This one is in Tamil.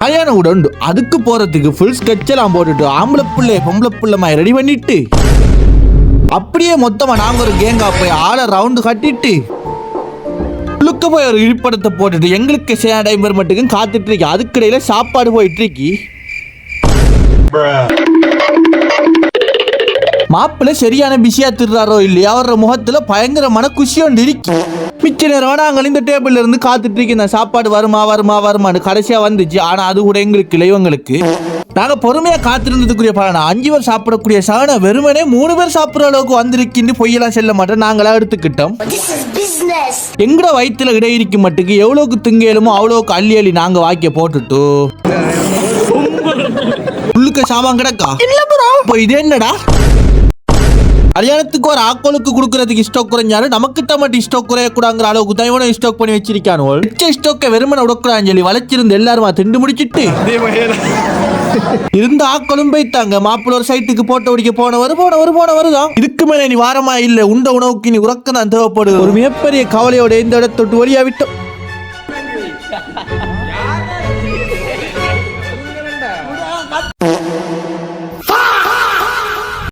கல்யாண வீடு உண்டு. அதுக்கு போறதுக்கு ஃபுல் ஸ்கெட்ச் எல்லாம் போட்டுட்டு ஆம்பளை பிள்ளை பொம்பளை பிள்ளை மாதிரி ரெடி பண்ணிட்டு அப்படியே மொத்தமா நாங்க ஒரு கேங்கா போய் ஆளை ரவுண்டு கட்டிட்டு உள்ளுக்க போய் ஒரு இழிப்படத்தை போட்டுட்டு எங்களுக்கு சேன டைமர் மட்டும் காத்துட்டு இருக்கு. அதுக்கிடையில சாப்பாடு போயிட்டு இருக்கு. மாப்பிள்ள சரியான பிஸியா திருறாரோ இல்லையா, அவர முகத்துல பயங்கரமான குஷி ஒன்று இருக்கு. மிச்ச நேரம் நாங்கள் இந்த டேபிள்ல இருந்து காத்துட்டு இருக்கோம் சாப்பாடு வருமா வருமா வருமானு. கடைசியா வந்துச்சு. ஆனா அது கூட எங்களுக்கு இல்லை, இவங்களுக்கு. நாங்க பொறுமையா காத்திருந்ததுக்குரிய பலனா 5 பேர் சாப்பிடக்கூடிய சாண வெறுமனே 3 பேர் சாப்பிடுற அளவுக்கு வந்திருக்கின்னு பொய்யெல்லாம் செல்ல மாட்டோம். நாங்களா எடுத்துக்கிட்டோம். எங்கட வயிற்றுல இடையிருக்கு மட்டுக்கு எவ்வளவுக்கு திங்கலுமோ அவ்வளவுக்கு அள்ளி அள்ளி நாங்க வாக்கிய போட்டுட்டு உள்ளுக்க சாமான் கிடக்கா இல்ல ப்ரோ. இப்போ இது என்னடா, கல்யாணத்துக்கு ஒரு ஆக்கோலுக்கு கொடுக்கறதுக்கு ஸ்டாக் குறைஞ்சாலும் நமக்கிட்ட மட்டும் ஸ்டாக் குறையக்கூடாங்கிற அளவுக்கு தான் இவனை ஸ்டாக் பண்ணி வச்சிருக்கானோ. ஸ்டாக்கை வெறுமனை உடக்கூடான்னு சொல்லி வளைச்சிருந்து எல்லாருமா திண்டு முடிச்சிட்டு இருந்த ஆக்களும் போய்த்தாங்க. மாப்பிள்ள ஒரு சைட்டுக்கு போட்டோ பிடிக்க போனவருதான். இதுக்கு மேல நீ வாரமா இல்ல, உண்ட உணவுக்கு நீ உறக்கம் தான் தேவைப்படுது. ஒரு மிகப்பெரிய கவலையோட இந்த இடத்தொட்டு வழியா விட்டோம்.